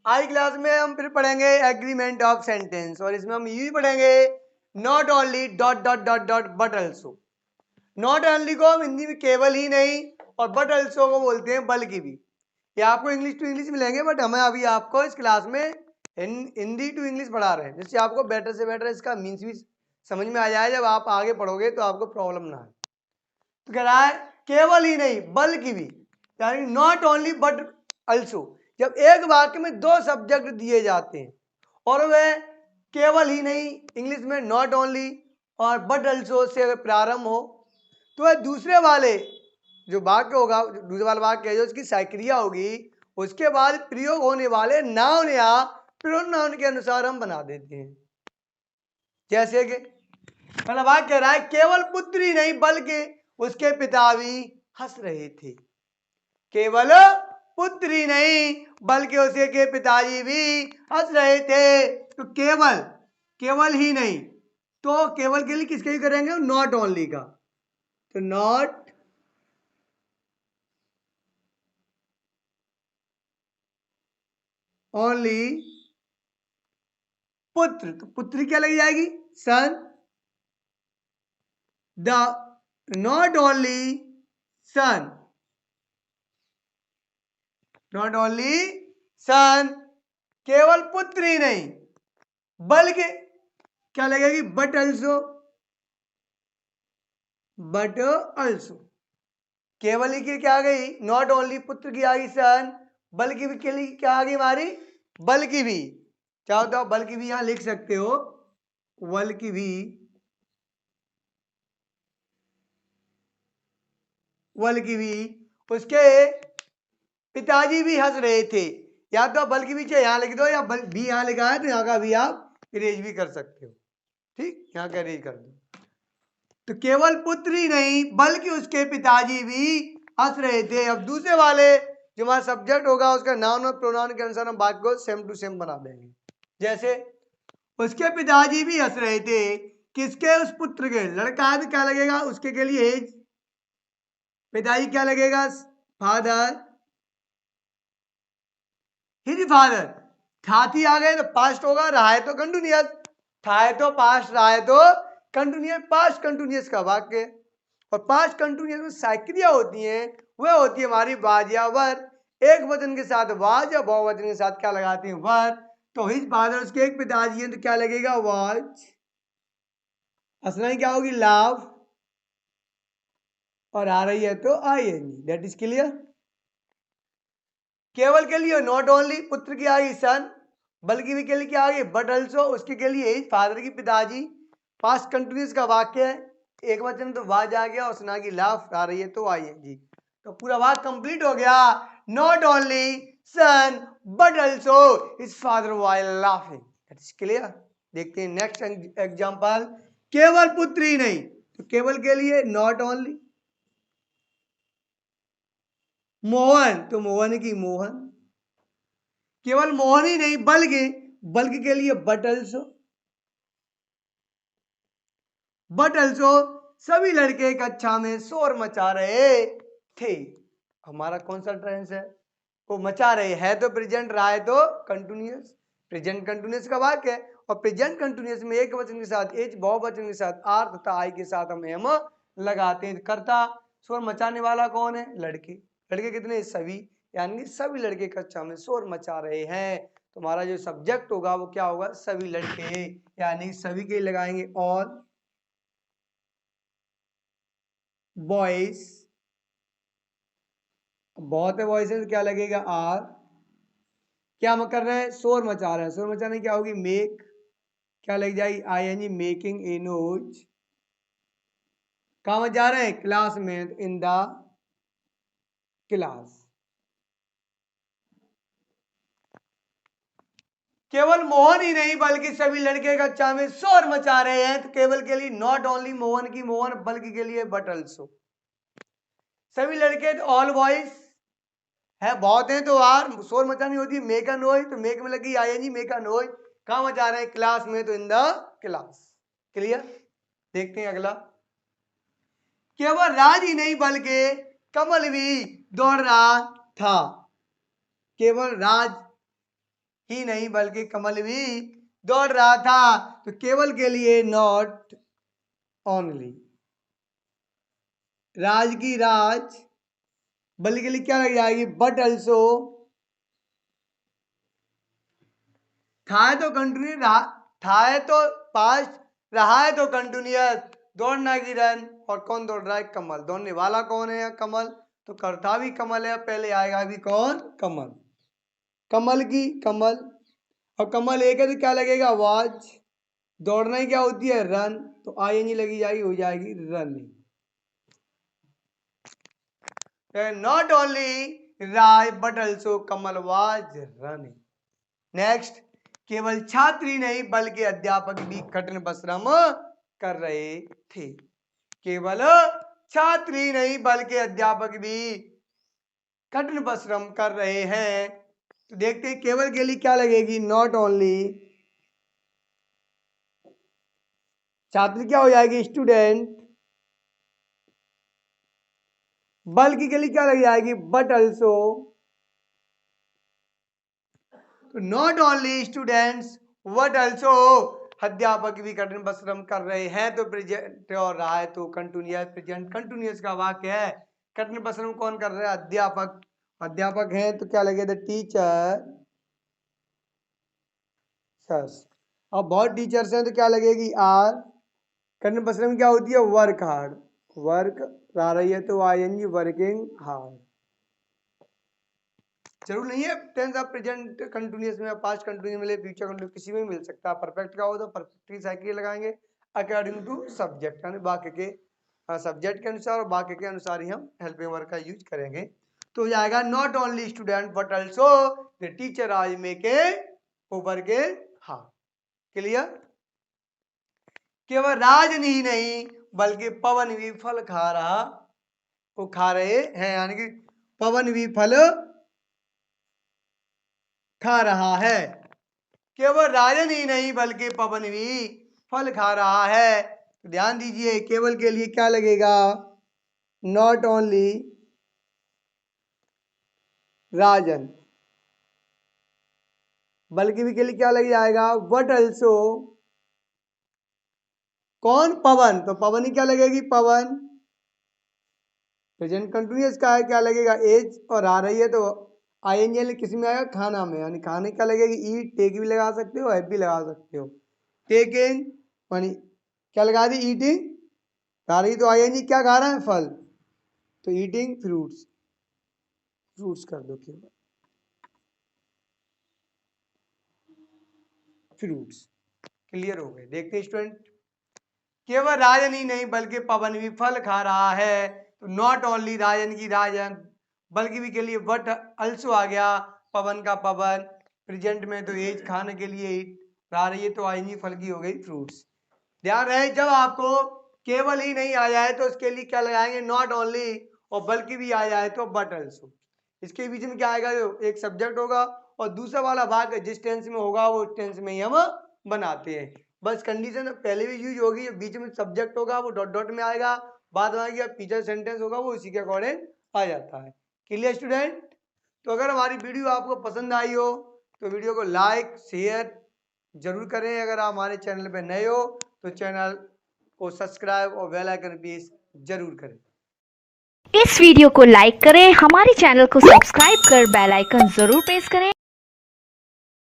आज क्लास में हम फिर पढ़ेंगे एग्रीमेंट ऑफ सेंटेंस, और इसमें हम ये भी पढ़ेंगे not only dot dot dot dot but also. Not only को हम हिंदी में केवल ही नहीं, और बट ऑल्सो को बोलते हैं बल्कि भी। ये आपको इंग्लिश टू इंग्लिश मिलेंगे, बट हमें अभी आपको इस क्लास में हिंदी टू इंग्लिश पढ़ा रहे हैं, जिससे आपको बेटर से बेटर इसका मीन्स भी समझ में आ जाए। जब आप आगे पढ़ोगे तो आपको प्रॉब्लम ना आए। तो कह रहा है केवल ही नहीं बल्कि भी, यानी नॉट ओनली बट अल्सो। जब एक वाक्य में दो सब्जेक्ट दिए जाते हैं और वह केवल ही नहीं, इंग्लिश में नॉट ओनली और बट अल्सो से अगर प्रारंभ हो, तो वह दूसरे वाले जो वाक्य होगा, दूसरे वाला वाक्य है जो उसकी सक्रिया होगी, उसके बाद प्रयोग होने वाले नाउन या प्रोनाउन के अनुसार हम बना देते हैं। जैसे कि पहला वाक्य कह रहा है केवल पुत्री नहीं बल्कि उसके पिता भी हंस रहे थे। केवल पुत्री नहीं बल्कि उसके पिताजी भी हंस रहे थे। तो केवल, केवल ही नहीं, तो केवल के लिए किसके लिए करेंगे? नॉट ओनली का। तो नॉट ओनली पुत्र, तो पुत्री क्या लगी जाएगी? Son. The not only son, not only son, केवल पुत्र ही नहीं बल्कि क्या लगेगी? But also, but also. केवल ही की क्या आ गई? नॉट ओनली, पुत्र की आ गई सन, बल्कि भी के लिए क्या आ गई हमारी? बल्कि भी। चाहो तो आप बल्कि भी यहां लिख सकते हो, बल्कि भी, बल्कि भी उसके पिताजी भी हंस रहे थे। या तो आप बल्कि भी चाहे यहां लिख दो, या भी यहां लिखा है तो यहां का भी आप इरेज भी कर सकते हो। ठीक, यहां का इरेज कर दो। तो केवल पुत्र ही नहीं बल्कि उसके पिताजी भी हंस रहे थे। अब दूसरे वाले जो हमारा सब्जेक्ट होगा उसका नाउन और प्रोनाउन के अनुसार हम बात को सेम टू सेम बना देंगे। जैसे उसके पिताजी भी हंस रहे थे, किसके? उस पुत्र के। लड़का है तो क्या लगेगा? उसके के लिए एज। पिताजी क्या लगेगा? Father, his father. थाती आ गए तो पास्ट होगा, रहा है तो कंटिन्यूअस। था है तो पास्ट, रहा है तो कंटिन्यूअस। पास्ट कंटिन्यूअस का वाक्य, और पास्ट कंटिन्यूअस में सक्रिया होती है, वह होती है हमारी वाज या वर। एक वचन के साथ वाज या बहुवचन के साथ क्या लगाते हैं? वर। तो हिज फादर, उसके एक पिताजी हैं, तो क्या लगेगा? वाज। असली क्या होगी? लाव। और आ रही है तो I N G. That is clear. केवल के लिए नॉट ओनली, पुत्र की आ गई सन, बल्कि भी के लिए क्या आ गई? बट अल्सो, उसके के लिए फादर की पिताजी। पास्ट कंटिन्यूस का वाक्य है, एक वचन तो वाज आ गया और सुना की लाफ आ रही है तो आई है जी। तो पूरा वाक्य कंप्लीट हो गया। Not only sun but also his father was laughing. That is clear. देखते हैं नेक्स्ट एग्जांपल। केवल पुत्र ही नहीं, तो केवल के लिए नॉट ओनली। मोहन, तो मोहन की मोहन। केवल मोहन ही नहीं बल्कि, बल्कि के लिए बट अल्सो। बट अल्सो सभी लड़के कक्षा में शोर मचा रहे थे। हमारा कौन सा टेंस है? वो मचा रहे है तो प्रेजेंट, रहा है तो कंटिन्यूअस। प्रेजेंट कंटिन्यूअस का वाक्य है, और प्रेजेंट कंटिन्यूअस में एक वचन के साथ एच, बहुवचन के साथ आर तथा आई के साथ हम एम लगाते हैं। करता शोर मचाने वाला कौन है? लड़के। लड़के कितने? सभी, यानी सभी लड़के कक्षा में शोर मचा रहे हैं। तुम्हारा जो सब्जेक्ट होगा वो क्या होगा? सभी लड़के, यानी सभी के लगाएंगे ऑल बॉयज। बहुत है बॉयज है तो क्या लगेगा? आर। क्या हम कर रहे हैं? शोर मचा रहे हैं। शोर मचाने क्या होगी? मेक। क्या लग जाएगी? I N G, making a noise. कहा जा रहे हैं? क्लास में, इन द क्लास। केवल मोहन ही नहीं बल्कि सभी लड़के कक्षा में शोर मचा रहे हैं, तो केवल के लिए नॉट ओनली मोहन की मोहन, बल्कि के लिए बट अल्सो। सभी लड़के तो ऑल बॉयज है, बहुत हैं तो आर। शोर मचानी होती है मेक अ नोज, तो मेक में लगी I N G, make a noise. कहां मचा रहे हैं? क्लास में, तो इन द क्लास। क्लियर। देखते हैं अगला। केवल राज ही नहीं बल्कि कमल भी दौड़ रहा था। केवल राज ही नहीं बल्कि कमल भी दौड़ रहा था। तो केवल के लिए नॉट ओनली, राज की राज, बल्कि के लिए क्या लग जाएगी बट ऑल्सो, था है तो कंटिन्यू, था है तो पास्ट, रहा है तो कंटिन्यूअस, दौड़ना की रन, और कौन दौड़ रहा है कमल, दौड़ने वाला कौन है कमल, तो कर्ता भी कमल है, पहले आएगा भी कौन कमल, कमल की कमल, और कमल एक है तो क्या लगेगा वाज, दौड़ना ही क्या होती है रन, तो आईएनजी लगी जाएगी, हो जाएगी running. Not only Rai but also Kamal was running. Next, केवल छात्री नहीं बल्कि अध्यापक भी कठिन परिश्रम कर रहे थे। केवल छात्री नहीं बल्कि अध्यापक भी कठिन परिश्रम कर रहे हैं। तो देखते हैं केवल के लिए क्या लगेगी नॉट ओनली, छात्र क्या हो जाएगी स्टूडेंट, बल्कि के लिए क्या लग जाएगी बट ऑल्सो, तो not only students but also, अध्यापक भी कठिन परिश्रम कर रहे हैं, तो प्रेजेंट और रहा है तो कंटिन्यूअस, प्रेजेंट कंटिन्यूअस का वाक्य है। कठिन परिश्रम कौन कर रहा है अध्यापक, अध्यापक है तो क्या लगेगा टीचर सस, अब बहुत टीचर्स हैं तो क्या लगेगी आर, कठिन परिश्रम क्या होती है वर्क हार्ड, वर्क आ रही है तो आईएनजी वर्किंग हार्ड। जरूर नहीं है टेंस ऑफ प्रेजेंट कंटिन्यूअस में, पास्ट कंटिन्यूअस मिले, फ्यूचर कंटिन्यूअस किसी में भी मिल सकता है। परफेक्ट का हो तो परफेक्ट की साइकिल लगाएंगे अकॉर्डिंग टू सब्जेक्ट, यानी वाक्य के सब्जेक्ट के अनुसार और वाक्य के अनुसार ही हम हेल्पिंग वर्ब का यूज करेंगे। तो हो जाएगा not only student but also the teacher आज मेकिंग ओवर के हाँ क्लियर। केवल राजनी ही नहीं बल्कि पवन भी फल खा रहा, वो खा रहे हैं, यानी कि पवन भी फल खा रहा है। केवल राजन ही नहीं बल्कि पवन भी फल खा रहा है। तो ध्यान दीजिए केवल के लिए क्या लगेगा नॉट ओनली राजन, बल्कि भी के लिए क्या लग जाएगा बट ऑल्सो कौन पवन, तो पवन ही क्या लगेगी पवन, प्रेजेंट कंटिन्यूअस का है क्या लगेगा एज, और आ रही है तो आईएनजी किस में आएगा खाना में, यानी खाने क्या लगेगी ईट, टेक भी लगा सकते हो, हैव भी लगा सकते हो। टेकिंग यानी क्या लगा दी ईटिंग, खा रही तो आईएनजी क्या खा रहा है फल, तो ईटिंग फ्रूट्स, फ्रूट्स कर दो केवल फ्रूट्स। क्लियर हो गए। देखते हैं स्टूडेंट, केवल राजन ही नहीं बल्कि पवन भी फल खा रहा है। तो नॉट ओनली राजन की राजन, बल्कि भी के लिए बट अल्सो आ गया, पवन का पवन, प्रेजेंट में तो एज खाने के लिए ईट आ रही है तो आईनी फल की हो गई फ्रूट्स। ध्यान रहे जब आपको केवल ही नहीं आ जाए तो उसके लिए क्या लगाएंगे नॉट ओनली, और बल्कि भी आ जाए तो बट अल्सो। इसके बीच में क्या आएगा, एक सब्जेक्ट होगा और दूसरा वाला भाग जिस टेंस में होगा वो टेंस में ही हम बनाते हैं। बस कंडीशन पहले भी यूज होगी, बीच में सब्जेक्ट होगा वो डॉट डॉट में आएगा, बाद में आएगा पीछे सेंटेंस होगा वो इसी के अकॉर्डिंग आ जाता है। Clear student. तो अगर हमारी वीडियो आपको पसंद आई हो तो वीडियो को लाइक शेयर जरूर करें। अगर आप हमारे चैनल पर नए हो तो चैनल को सब्सक्राइब और बेल आइकन प्रेस जरूर करें। इस वीडियो को लाइक करें, हमारे चैनल को सब्सक्राइब कर बेल आइकन जरूर प्रेस करें।